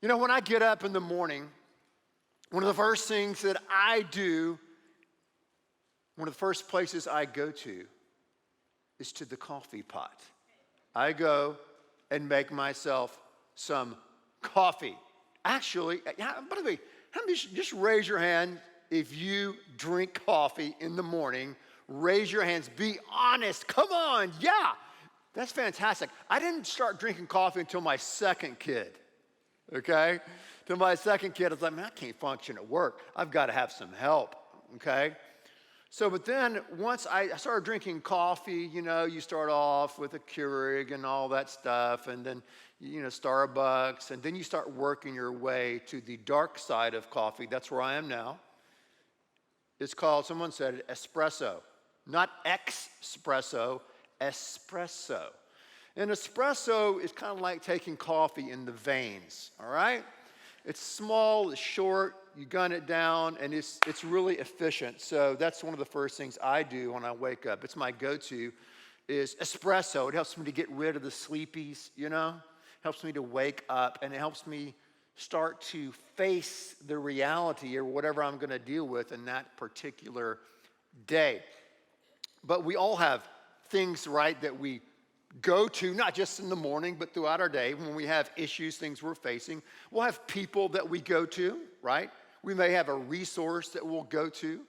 You know, when I get up in the morning, one of the first things that I do, one of the first places I go to is to the coffee pot. I go and make myself some coffee. Actually, by the way, just raise your hand if you drink coffee in the morning. Raise your hands. Be honest. Come on. Yeah. That's fantastic. I didn't start drinking coffee until my second kid. Okay? To my second kid, I was like, man, I can't function at work. I've got to have some help. Okay? So, but then once I started drinking coffee, you know, you start off with a Keurig and all that stuff, and then, you know, Starbucks, and then you start working your way to the dark side of coffee. That's where I am now. It's called, someone said it, espresso. Not espresso, espresso. And espresso is kind of like taking coffee in the veins, all right? It's small, it's short, you gun it down, and it's really efficient. So that's one of the first things I do when I wake up. It's my go-to is espresso. It helps me to get rid of the sleepies, you know? Helps me to wake up, and it helps me start to face the reality or whatever I'm going to deal with in that particular day. But we all have things, right, that we go to, not just in the morning, but throughout our day. When we have issues, things we're facing, we'll have people that we go to, right? We may have a resource that we'll go to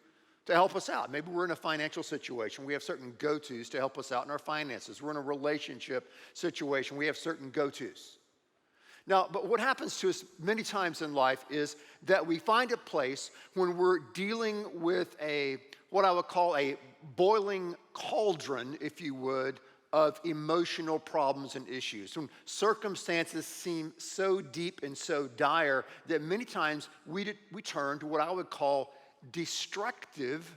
help us out. Maybe we're in a financial situation. We have certain go-tos to help us out in our finances. We're in a relationship situation. We have certain go-tos. Now, but what happens to us many times in life is that we find a place when we're dealing with what I would call a boiling cauldron, if you would, of emotional problems and issues. When circumstances seem so deep and so dire that many times we turn to what I would call destructive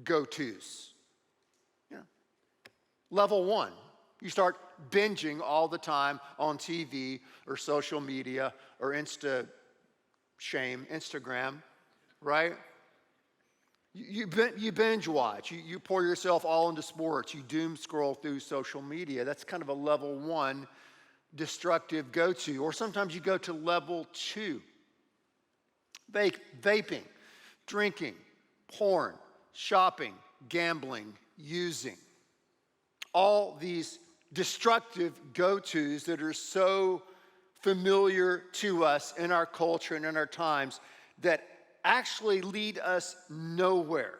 go-tos. You know, level one, you start binging all the time on TV or social media or Instagram, right? You binge watch, you pour yourself all into sports, you doom scroll through social media. That's kind of a level one destructive go-to. Or sometimes you go to level two. Vaping, drinking, porn, shopping, gambling, using. All these destructive go-tos that are so familiar to us in our culture and in our times that actually lead us nowhere.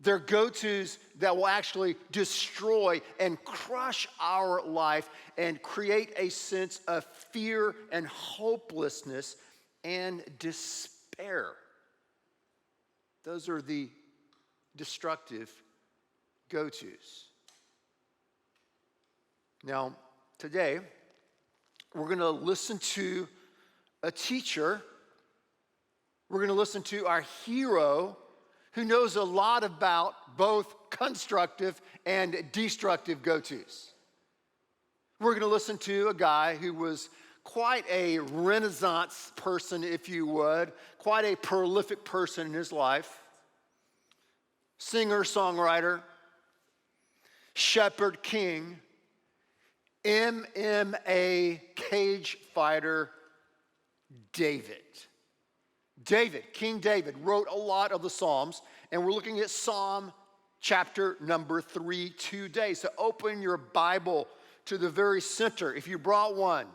They're go-tos that will actually destroy and crush our life and create a sense of fear and hopelessness and despair. Those are the destructive go-tos. Now, today, we're going to listen to a teacher. We're going to listen to our hero who knows a lot about both constructive and destructive go-tos. We're going to listen to a guy who was quite a Renaissance person, if you would, quite a prolific person in his life. Singer, songwriter, shepherd, king, MMA cage fighter, David. King David, wrote a lot of the Psalms, and we're looking at Psalm chapter number 3 today. So open your Bible to the very center, if you brought one.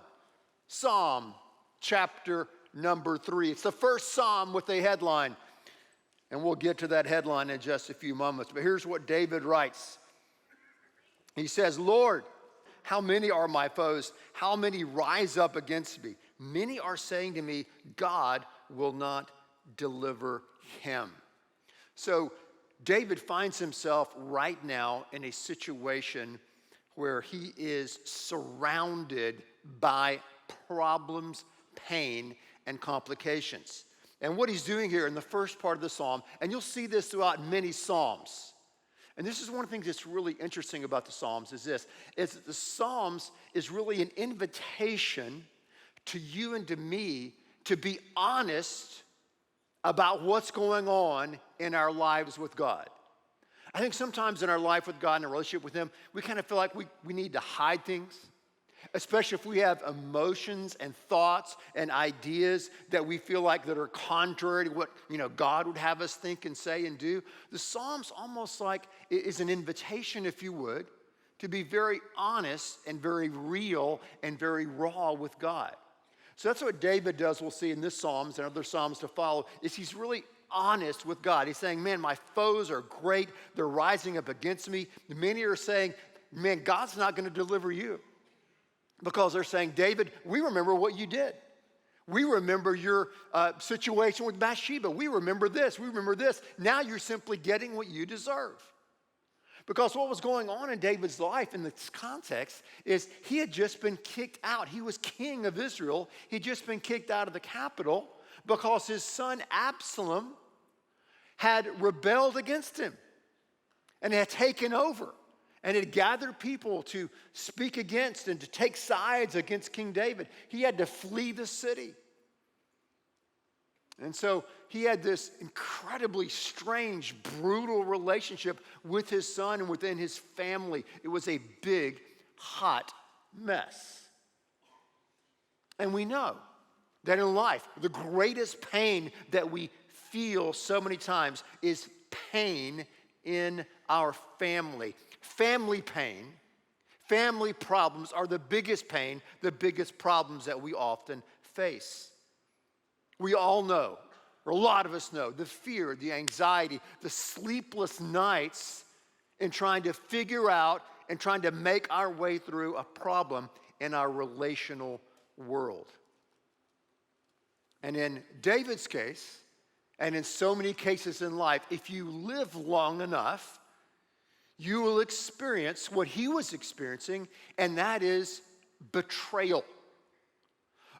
Psalm chapter number 3. It's the first psalm with a headline, and we'll get to that headline in just a few moments. But here's what David writes. He says, Lord, how many are my foes? How many rise up against me? Many are saying to me, God will not deliver him. So David finds himself right now in a situation where he is surrounded by problems, pain, and complications. And what he's doing here in the first part of the psalm, and you'll see this throughout many psalms, and this is one of the things that's really interesting about the Psalms is this, is that the Psalms is really an invitation to you and to me to be honest about what's going on in our lives with God. I think sometimes in our life with God and our relationship with Him, we kind of feel like we need to hide things. especially if we have emotions and thoughts and ideas that we feel like that are contrary to what, God would have us think and say and do. The Psalms almost like is an invitation, if you would, to be very honest and very real and very raw with God. So that's what David does, we'll see in this Psalms and other Psalms to follow, is he's really honest with God. He's saying, man, my foes are great. They're rising up against me. Many are saying, man, God's not going to deliver you. Because they're saying, David, we remember what you did. We remember your situation with Bathsheba. We remember this. We remember this. Now you're simply getting what you deserve. Because what was going on in David's life in this context is he had just been kicked out. He was king of Israel. He'd just been kicked out of the capital because his son Absalom had rebelled against him and had taken over and had gathered people to speak against and to take sides against King David. He had to flee the city. And so he had this incredibly strange, brutal relationship with his son and within his family. It was a big, hot mess. And we know that in life, the greatest pain that we feel so many times is pain in our family. Family pain, family problems are the biggest pain, the biggest problems that we often face. We all know, or a lot of us know, the fear, the anxiety, the sleepless nights in trying to figure out and trying to make our way through a problem in our relational world. And in David's case, and in so many cases in life, if you live long enough, you will experience what he was experiencing, and that is betrayal.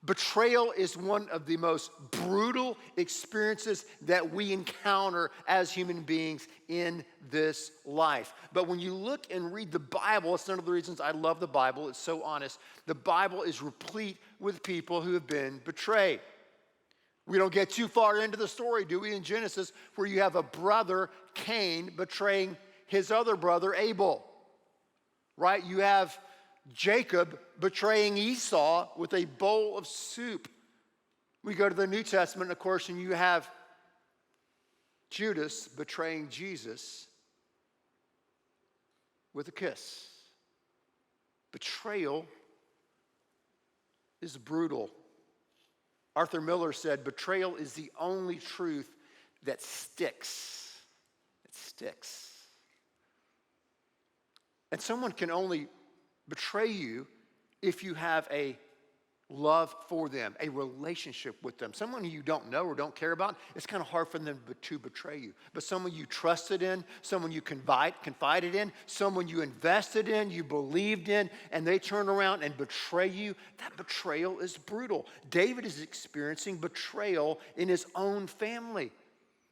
Betrayal is one of the most brutal experiences that we encounter as human beings in this life. But when you look and read the Bible, it's one of the reasons I love the Bible. It's so honest. The Bible is replete with people who have been betrayed. We don't get too far into the story, do we, in Genesis, where you have a brother, Cain, betraying his other brother, Abel, right? You have Jacob betraying Esau with a bowl of soup. We go to the New Testament, of course, and you have Judas betraying Jesus with a kiss. Betrayal is brutal. Arthur Miller said, betrayal is the only truth that sticks. It sticks. And someone can only betray you if you have a love for them, a relationship with them. Someone who you don't know or don't care about, it's kind of hard for them to betray you. But someone you trusted in, someone you confided in, someone you invested in, you believed in, and they turn around and betray you, that betrayal is brutal. David is experiencing betrayal in his own family.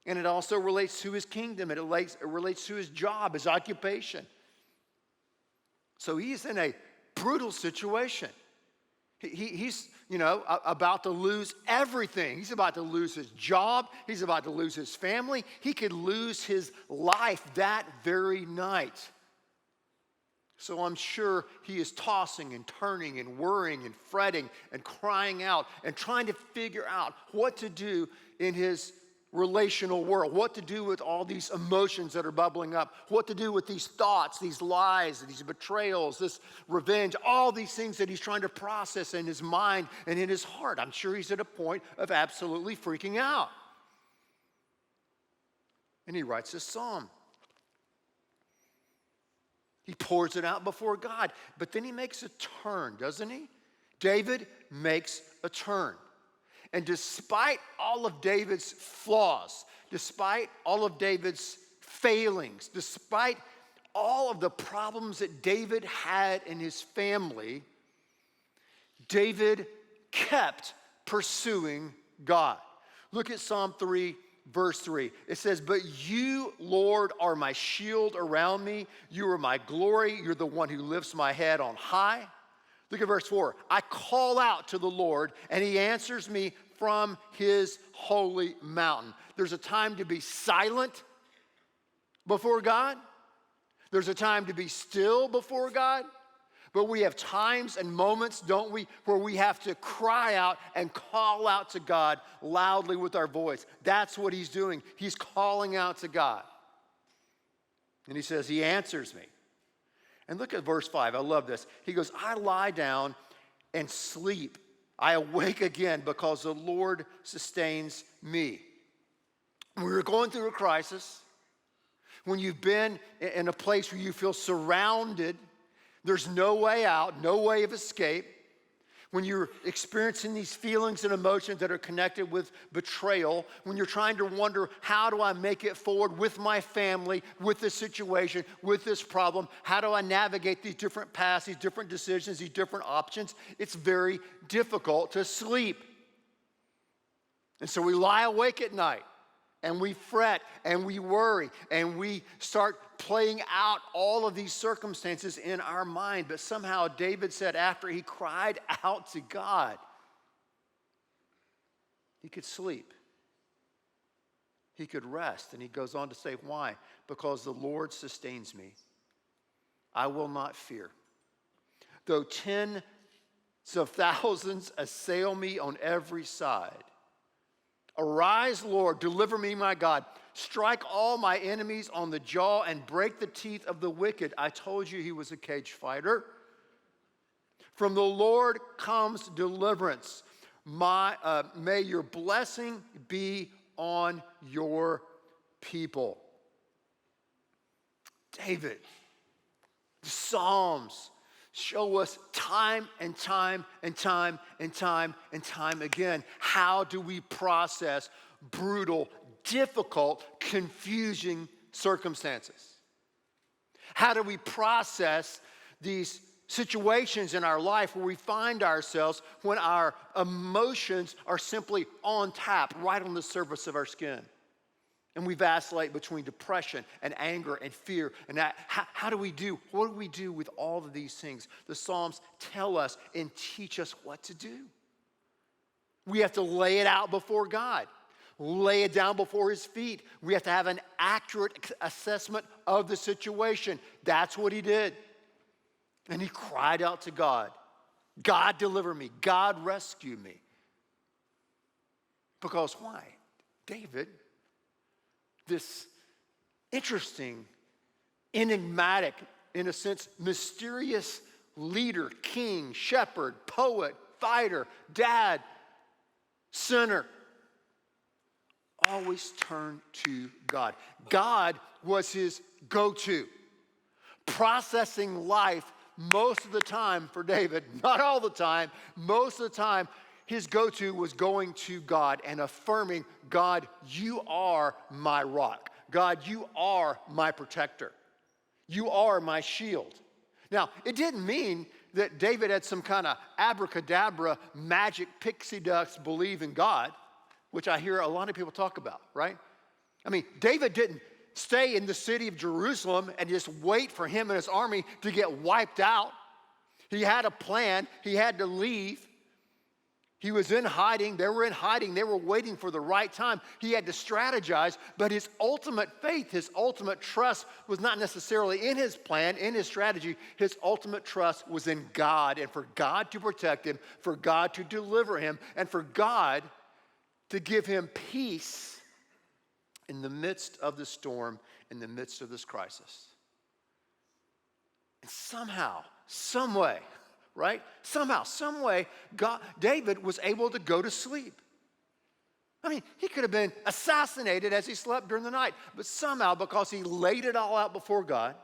And it also relates to his kingdom. It relates to his job, his occupation. So he's in a brutal situation. He's, about to lose everything. He's about to lose his job. He's about to lose his family. He could lose his life that very night. So I'm sure he is tossing and turning and worrying and fretting and crying out and trying to figure out what to do in his relational world, what to do with all these emotions that are bubbling up, what to do with these thoughts, these lies, these betrayals, this revenge, all these things that he's trying to process in his mind and in his heart. I'm sure he's at a point of absolutely freaking out. And he writes this psalm. He pours it out before God, but then he makes a turn, doesn't he? David makes a turn. And despite all of David's flaws, despite all of David's failings, despite all of the problems that David had in his family, David kept pursuing God. Look at Psalm 3, verse 3. It says, "But you, Lord, are my shield around me. You are my glory. You're the one who lifts my head on high." Look at verse 4. "I call out to the Lord, and he answers me from his holy mountain." There's a time to be silent before God. There's a time to be still before God. But we have times and moments, don't we, where we have to cry out and call out to God loudly with our voice. That's what he's doing. He's calling out to God. And he says, he answers me. And look at verse 5. I love this. He goes, I lie down and sleep. I awake again because the Lord sustains me. When you're going through a crisis, when you've been in a place where you feel surrounded, there's no way out, no way of escape. When you're experiencing these feelings and emotions that are connected with betrayal, when you're trying to wonder, how do I make it forward with my family, with this situation, with this problem? How do I navigate these different paths, these different decisions, these different options? It's very difficult to sleep. And so we lie awake at night. And we fret and we worry and we start playing out all of these circumstances in our mind. But somehow David said after he cried out to God, he could sleep. He could rest. And he goes on to say, why? Because the Lord sustains me. I will not fear. Though tens of thousands assail me on every side. Arise, Lord, deliver me, my God. Strike all my enemies on the jaw and break the teeth of the wicked. I told you he was a cage fighter. From the Lord comes deliverance. May your blessing be on your people. David, the Psalms show us time and time and time and time and time again, how do we process brutal, difficult, confusing circumstances? How do we process these situations in our life where we find ourselves when our emotions are simply on tap, right on the surface of our skin? And we vacillate between depression and anger and fear. And how do we do? What do we do with all of these things? The Psalms tell us and teach us what to do. We have to lay it out before God. Lay it down before his feet. We have to have an accurate assessment of the situation. That's what he did. And he cried out to God. God, deliver me. God, rescue me. Because why? David, this interesting, enigmatic, in a sense, mysterious leader, king, shepherd, poet, fighter, dad, sinner, always turned to God. God was his go-to. Processing life most of the time for David, not all the time, most of the time, his go-to was going to God and affirming, God, you are my rock. God, you are my protector. You are my shield. Now, it didn't mean that David had some kind of abracadabra, magic pixie dust believe in God, which I hear a lot of people talk about, right? I mean, David didn't stay in the city of Jerusalem and just wait for him and his army to get wiped out. He had a plan. He had to leave. He was in hiding. They were in hiding. They were waiting for the right time. He had to strategize, but his ultimate faith, his ultimate trust was not necessarily in his plan, in his strategy. His ultimate trust was in God and for God to protect him, for God to deliver him, and for God to give him peace in the midst of the storm, in the midst of this crisis. And somehow, some way, right? Somehow, some way, David was able to go to sleep. I mean, he could have been assassinated as he slept during the night, but somehow, because he laid it all out before God,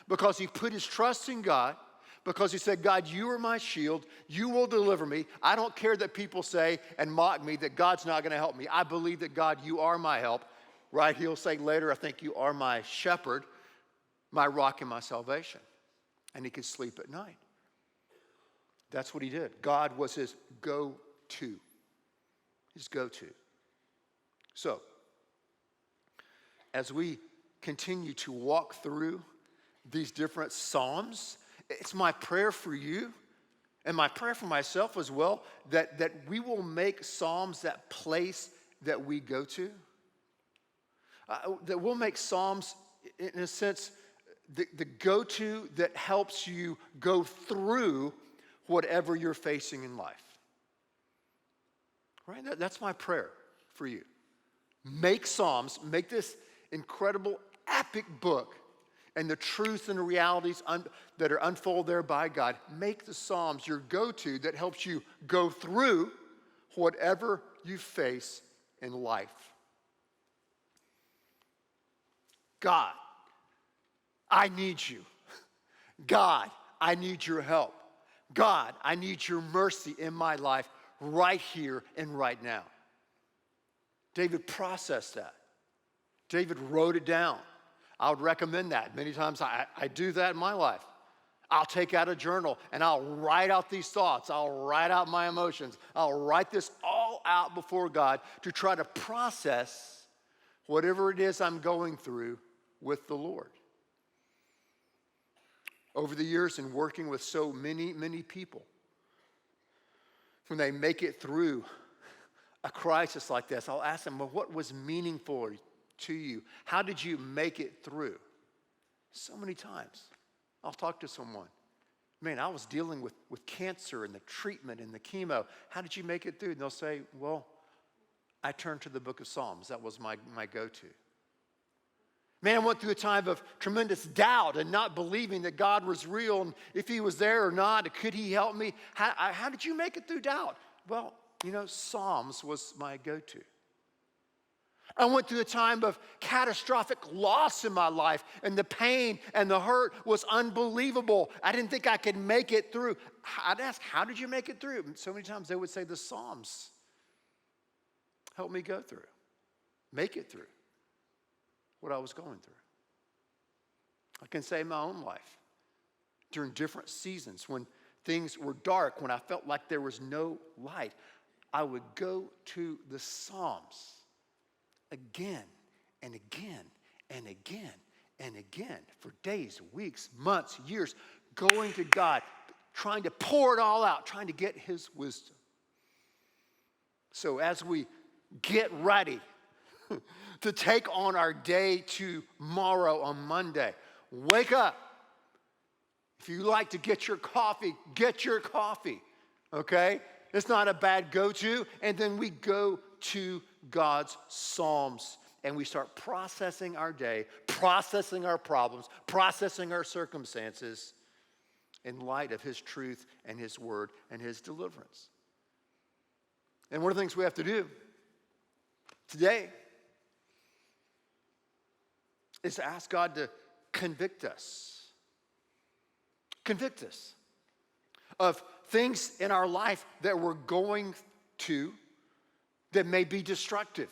because he put his trust in God, because he said, God, you are my shield, you will deliver me. I don't care that people say and mock me that God's not going to help me. I believe that, God, you are my help, right? He'll say later, I think you are my shepherd, my rock and my salvation. And he could sleep at night. That's what he did. God was his go-to. His go-to. So, as we continue to walk through these different Psalms, it's my prayer for you and my prayer for myself as well that we will make Psalms that place that we go to. That we'll make Psalms, in a sense, the go-to that helps you go through whatever you're facing in life. Right? That's my prayer for you. Make Psalms, make this incredible, epic book, and the truths and the realities that are unfolded there by God. Make the Psalms your go-to that helps you go through whatever you face in life. God, I need you. God, I need your help. God, I need your mercy in my life right here and right now. David processed that. David wrote it down. I would recommend that. Many times I do that in my life. I'll take out a journal and I'll write out these thoughts. I'll write out my emotions. I'll write this all out before God to try to process whatever it is I'm going through with the Lord. Over the years in working with so many, many people, when they make it through a crisis like this, I'll ask them, well, what was meaningful to you? How did you make it through? So many times, I'll talk to someone. Man, I was dealing with cancer and the treatment and the chemo. How did you make it through? And they'll say, well, I turned to the book of Psalms. That was my go-to. Man, I went through a time of tremendous doubt and not believing that God was real and if he was there or not, could he help me? How did you make it through doubt? Well, Psalms was my go-to. I went through a time of catastrophic loss in my life, and the pain and the hurt was unbelievable. I didn't think I could make it through. I'd ask, how did you make it through? And so many times they would say, the Psalms helped me go through, make it through what I was going through. I can say in my own life, during different seasons, when things were dark, when I felt like there was no light, I would go to the Psalms again and again and again and again for days, weeks, months, years, going to God, trying to pour it all out, trying to get his wisdom. So as we get ready to take on our day tomorrow on Monday, wake up. If you like to get your coffee, okay? It's not a bad go-to. And then we go to God's Psalms and we start processing our day, processing our problems, processing our circumstances in light of his truth and his word and his deliverance. And one of the things we have to do today is to ask God to convict us of things in our life that we're going to that may be destructive.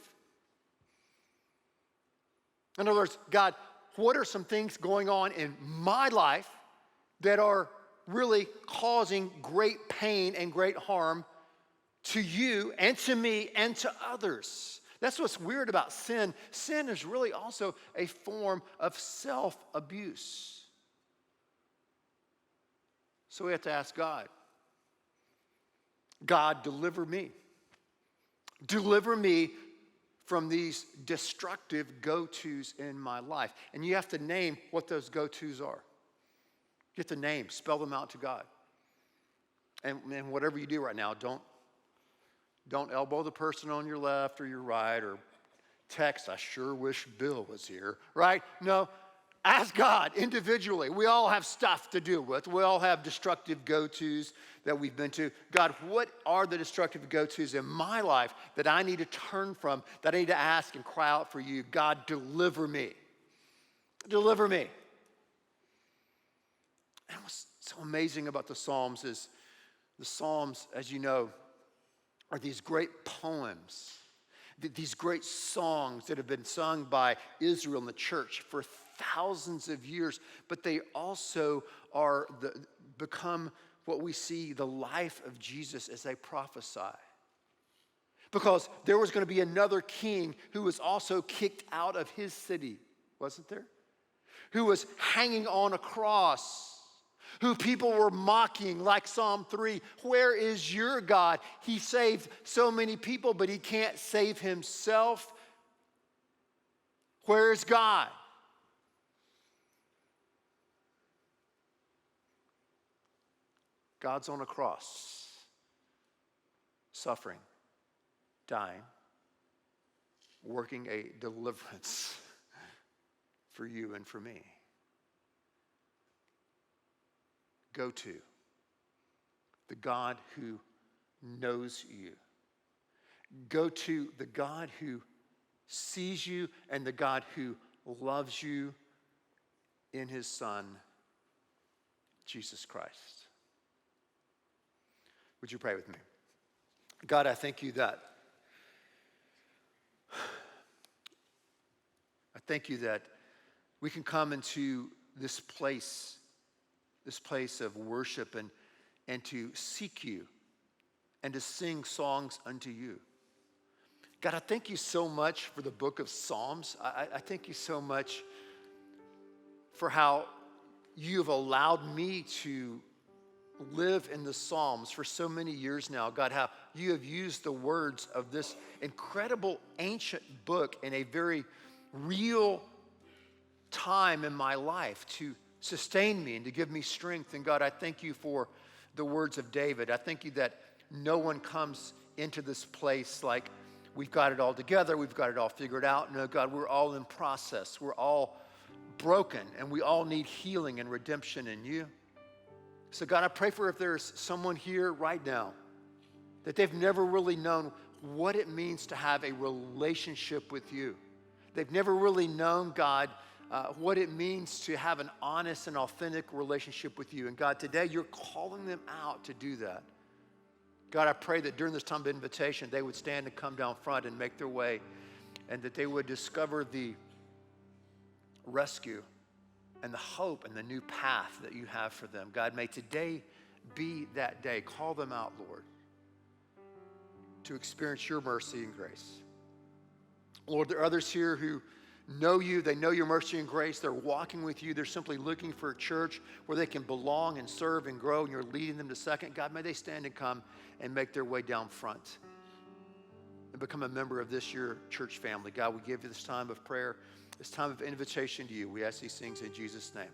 In other words, God, what are some things going on in my life that are really causing great pain and great harm to you and to me and to others? That's what's weird about sin. Sin is really also a form of self-abuse. So we have to ask God, God, deliver me. Deliver me from these destructive go-tos in my life. And you have to name what those go-tos are. You have to name, spell them out to God. And whatever you do right now, don't elbow the person on your left or your right or text, I sure wish Bill was here, right? No, ask God individually. We all have stuff to deal with. We all have destructive go-tos that we've been to. God, what are the destructive go-tos in my life that I need to turn from, that I need to ask and cry out for you? God, deliver me. Deliver me. And what's so amazing about the Psalms is the Psalms, as you know, are these great poems, these great songs that have been sung by Israel and the church for thousands of years, but they also become what we see the life of Jesus as they prophesy. Because there was going to be another king who was also kicked out of his city, wasn't there? Who was hanging on a cross, who people were mocking, like Psalm 3. Where is your God? He saved so many people, but he can't save himself. Where is God? God's on a cross, suffering, dying, working a deliverance for you and for me. Go to the God who knows you. Go to the God who sees you and the God who loves you in his Son, Jesus Christ. Would you pray with me? God, I thank you that we can come into this place of worship and to seek you and to sing songs unto you. God, I thank you so much for the book of Psalms. I thank you so much for how you've allowed me to live in the Psalms for so many years now. God, how you have used the words of this incredible ancient book in a very real time in my life to sustain me and to give me strength. And God, I thank you for the words of David. I thank you that no one comes into this place like we've got it all together, we've got it all figured out. No, God, we're all in process. We're all broken, and we all need healing and redemption in you. So God, I pray for if there's someone here right now that they've never really known what it means to have a relationship with you. They've never really known, God, what it means to have an honest and authentic relationship with you. And God, today you're calling them out to do that. God, I pray that during this time of invitation, they would stand and come down front and make their way, and that they would discover the rescue and the hope and the new path that you have for them. God, may today be that day. Call them out, Lord, to experience your mercy and grace. Lord, there are others here who know you. They know your mercy and grace. They're walking with you. They're simply looking for a church where they can belong and serve and grow, and you're leading them to second. God, may they stand and come and make their way down front and become a member of this, your church family. God, we give you this time of prayer, this time of invitation to you. We ask these things in Jesus' name.